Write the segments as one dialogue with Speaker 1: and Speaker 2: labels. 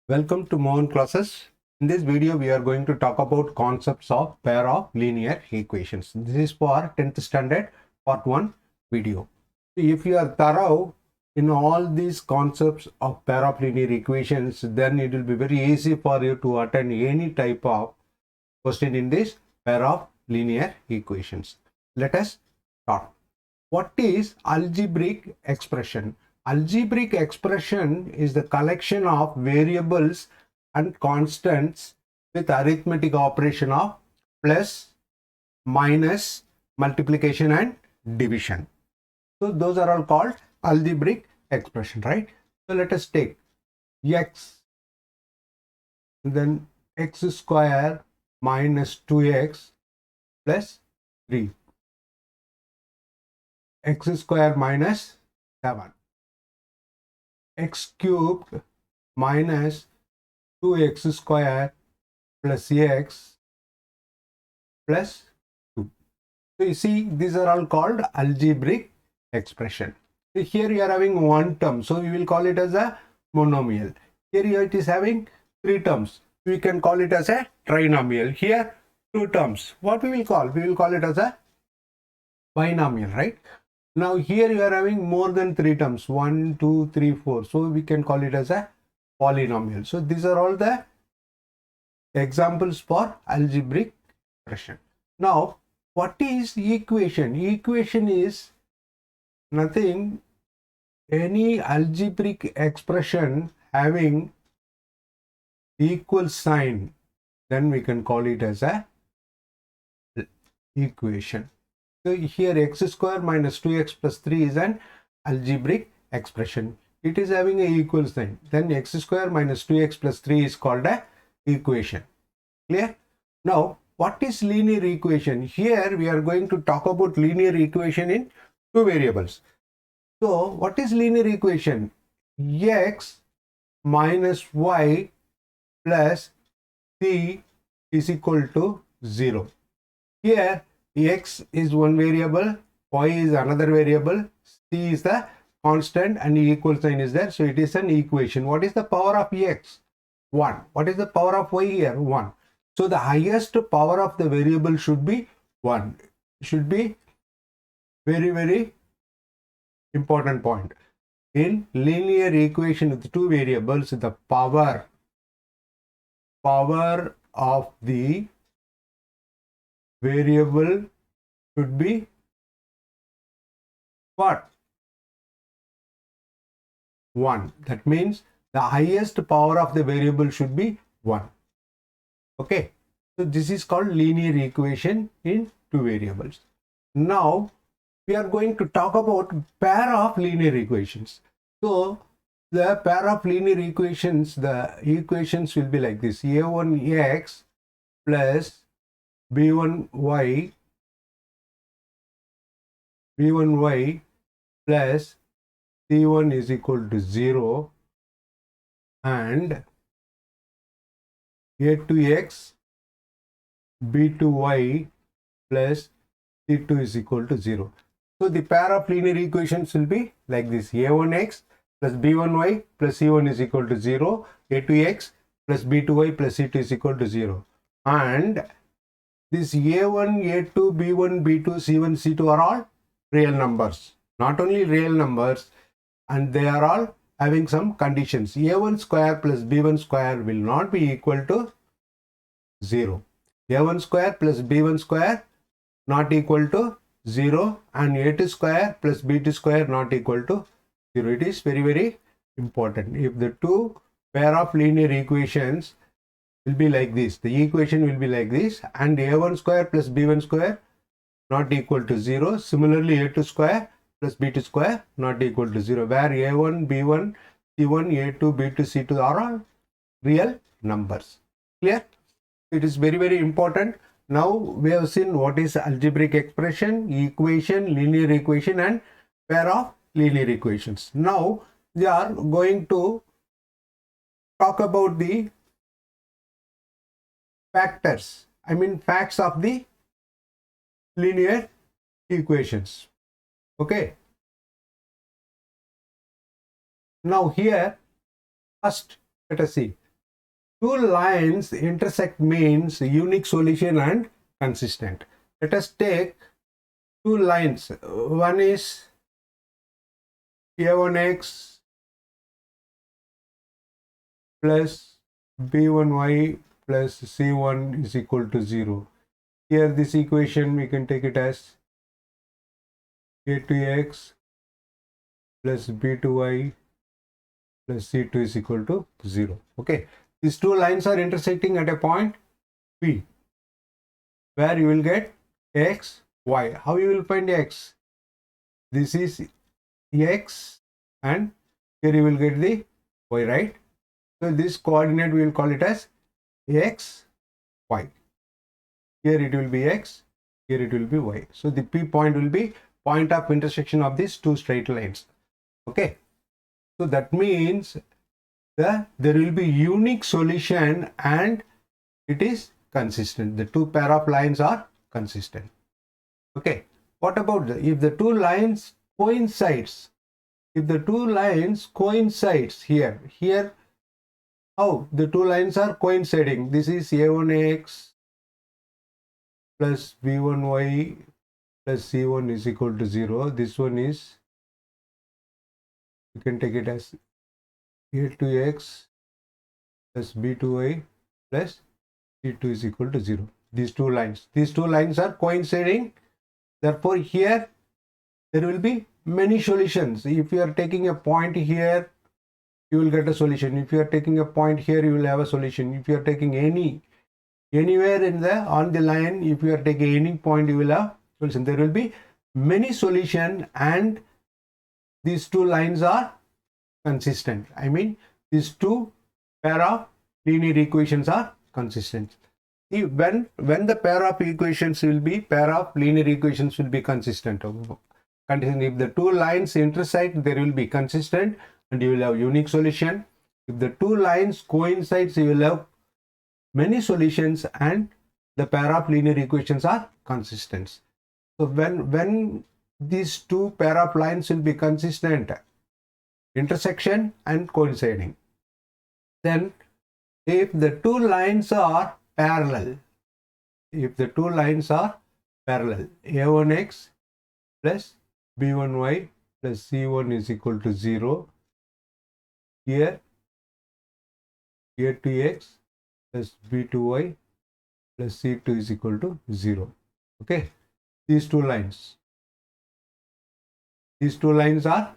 Speaker 1: Welcome to Mohan classes. In this video, we are going to talk about concepts of pair of linear equations. This is for 10th standard part 1 video. If you are thorough in all these concepts of pair of linear equations, then it will be very easy for you to attend any type of question in this pair of linear equations. Let us start. What is algebraic expression? Algebraic expression is the collection of variables and constants with arithmetic operation of plus, minus, multiplication and division. So those are all called algebraic expression, right? So let us take x, then x square minus 2x plus 3, x square minus 7, x cubed minus 2x square plus x plus 2. So you see, these are all called algebraic expression. So here you are having one term, so we will call it as a monomial. Here it is having three terms, we can call it as a trinomial. Here two terms, what we will call? We will call it as a binomial, right? Now here you are having more than three terms, 1, 2, 3, 4. So we can call it as a polynomial. So these are all the examples for algebraic expression. Now what is equation? Equation is nothing, any algebraic expression having equal sign, then we can call it as a equation. So here x square minus 2x plus 3 is an algebraic expression. It is having an equal sign. Then x square minus 2x plus 3 is called a equation. Clear? Now, what is linear equation? Here we are going to talk about linear equation in two variables. So what is linear equation? X minus y plus c is equal to 0. Here x is one variable, y is another variable, c is the constant and equal sign is there. So it is an equation. What is the power of x? 1. What is the power of y here? 1. So the highest power of the variable should be 1. Should be very important point. In linear equation with two variables, the power of the variable should be what? 1. That means the highest power of the variable should be 1. Okay. So this is called linear equation in two variables. Now we are going to talk about pair of linear equations. So the pair of linear equations, the equations will be like this: a1x plus b1y plus c1 is equal to 0 and a2x b2y plus c2 is equal to 0. So the pair of linear equations will be like this: a1x plus b1y plus c1 is equal to 0, a2x plus b2y plus c2 is equal to 0. And this a1, a2, b1, b2, c1, c2 are all real numbers. Not only real numbers, and they are all having some conditions. a1 square plus b1 square will not be equal to 0. a1 square plus b1 square not equal to 0, and a2 square plus b2 square not equal to 0. It is very important. If the two pair of linear equations will be like this, the equation will be like this, and a1 square plus b1 square not equal to 0. Similarly, a2 square plus b2 square not equal to 0, where a1, b1, c1, a2, b2, c2 are all real numbers. Clear? It is very important. Now we have seen what is algebraic expression, equation, linear equation and pair of linear equations. Now we are going to talk about the factors, facts of the linear equations. Okay. Now here, first let us see two lines intersect means unique solution and consistent. Let us take two lines. One is a1x plus b1y plus c1 is equal to 0. Here this equation we can take it as a2x plus b2y plus c2 is equal to 0. Okay, these two lines are intersecting at a point P where you will get x, y. How you will find x? This is x and here you will get the y, right? So this coordinate we will call it as x, y. Here it will be x, here it will be y. So the P point will be point of intersection of these two straight lines. Okay, so that means that there will be unique solution and it is consistent. The two pair of lines are consistent. Okay, what about if the two lines coincides? If the two lines coincides here, how the two lines are coinciding? This is a1x plus b1y plus c1 is equal to 0. This one is, you can take it as a2x plus b2y plus c2 is equal to 0. These two lines are coinciding. Therefore here there will be many solutions. If you are taking a point here, you will get a solution. If you are taking a point here, you will have a solution. If you are taking anywhere in the on the line, if you are taking any point, you will have solution. There will be many solution and these two lines are consistent. I mean, these two pair of linear equations are consistent. When the pair of linear equations will be consistent. If the two lines intersect, there will be consistent and you will have unique solution. If the two lines coincides, you will have many solutions and the pair of linear equations are consistent. So when these two pair of lines will be consistent, intersection and coinciding, then if the two lines are parallel, a1x plus b1y plus c1 is equal to 0. Here a2x plus b2y plus c2 is equal to 0. Okay, these two lines are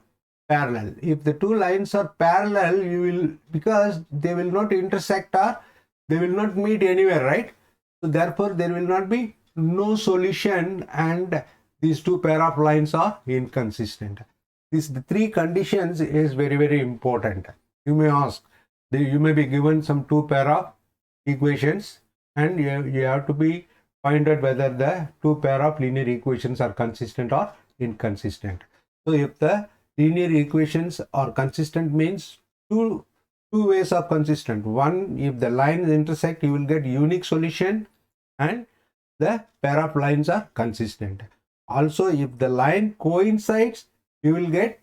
Speaker 1: parallel. If the two lines are parallel, you will, because they will not intersect or they will not meet anywhere, right? So therefore there will not be no solution and these two pair of lines are inconsistent. The three conditions is very, very important. You may ask, you may be given some two pair of equations and you have to be find out whether the two pair of linear equations are consistent or inconsistent. So if the linear equations are consistent means two ways of consistent. One, if the lines intersect, you will get unique solution and the pair of lines are consistent. Also, if the line coincides, you will get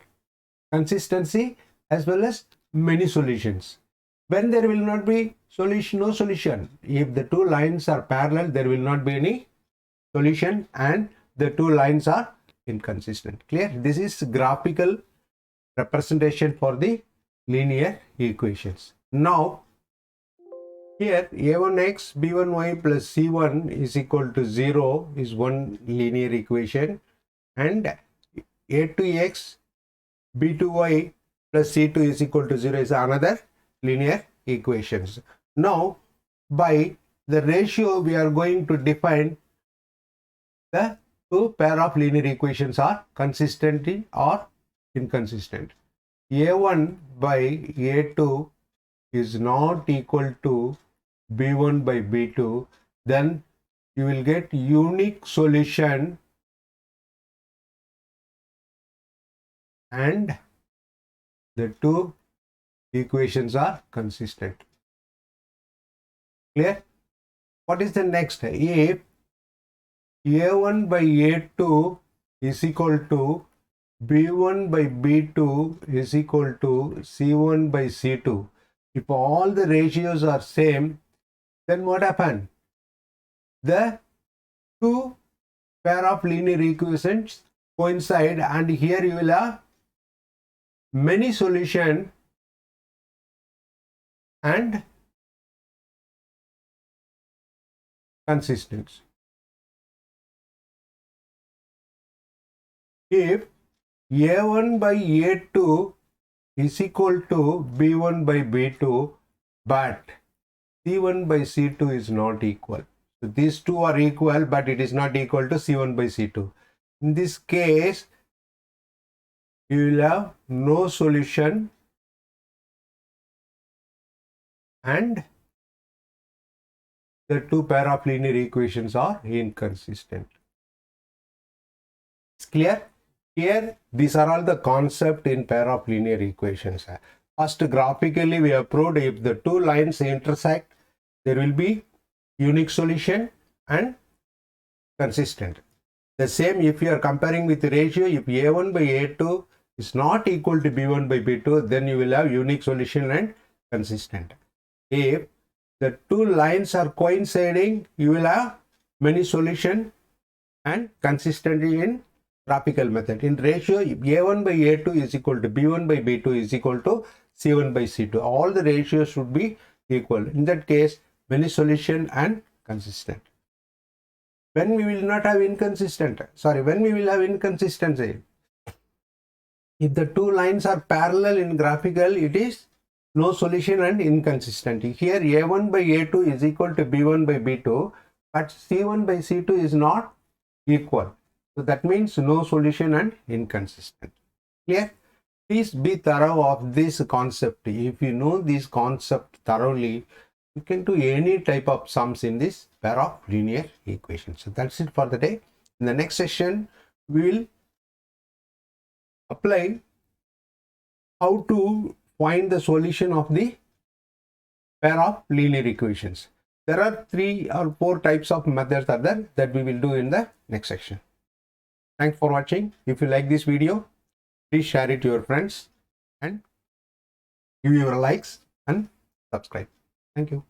Speaker 1: consistency as well as many solutions. When there will not be solution, no solution. If the two lines are parallel, there will not be any solution and the two lines are inconsistent. Clear? This is graphical representation for the linear equations. Now, here a1x b1y plus c1 is equal to 0 is one linear equation and a2x b2y plus c2 is equal to 0 is another linear equations. Now, by the ratio we are going to define the two pair of linear equations are consistent or inconsistent. a1 by a2 is not equal to b1 by b2, then you will get unique solution and the two equations are consistent. Clear? What is the next? If a1 by a2 is equal to b1 by b2 is equal to c1 by c2. If all the ratios are same, then what happen? The two pair of linear equations coincide, and here you will have many solution and consistent. If A1 by A2 is equal to B1 by B2, but C1 by C2 is not equal. So these two are equal, but it is not equal to C1 by C2. In this case, you will have no solution and the two pair of linear equations are inconsistent. It's clear? Here, these are all the concept in pair of linear equations. First, graphically, we have proved if the two lines intersect, there will be unique solution and consistent. The same if you are comparing with the ratio, if A1 by A2 is not equal to B1 by B2, then you will have unique solution and consistent. If the two lines are coinciding, you will have many solution and consistency in graphical method. In ratio, if A1 by A2 is equal to B1 by B2 is equal to C1 by C2. All the ratios should be equal. In that case, many solution and consistent. When we will not have inconsistent, when we will have inconsistency, if the two lines are parallel in graphical, it is no solution and inconsistency. Here A1 by A2 is equal to B1 by B2, but C1 by C2 is not equal. So that means no solution and inconsistent. Clear? Please be thorough of this concept. If you know this concept thoroughly, you can do any type of sums in this pair of linear equations. So that's it for the day. In the next session, we will apply how to find the solution of the pair of linear equations. There are 3 or 4 types of methods are there that we will do in the next section. Thanks for watching. If you like this video, please share it to your friends and give your likes and subscribe. Thank you.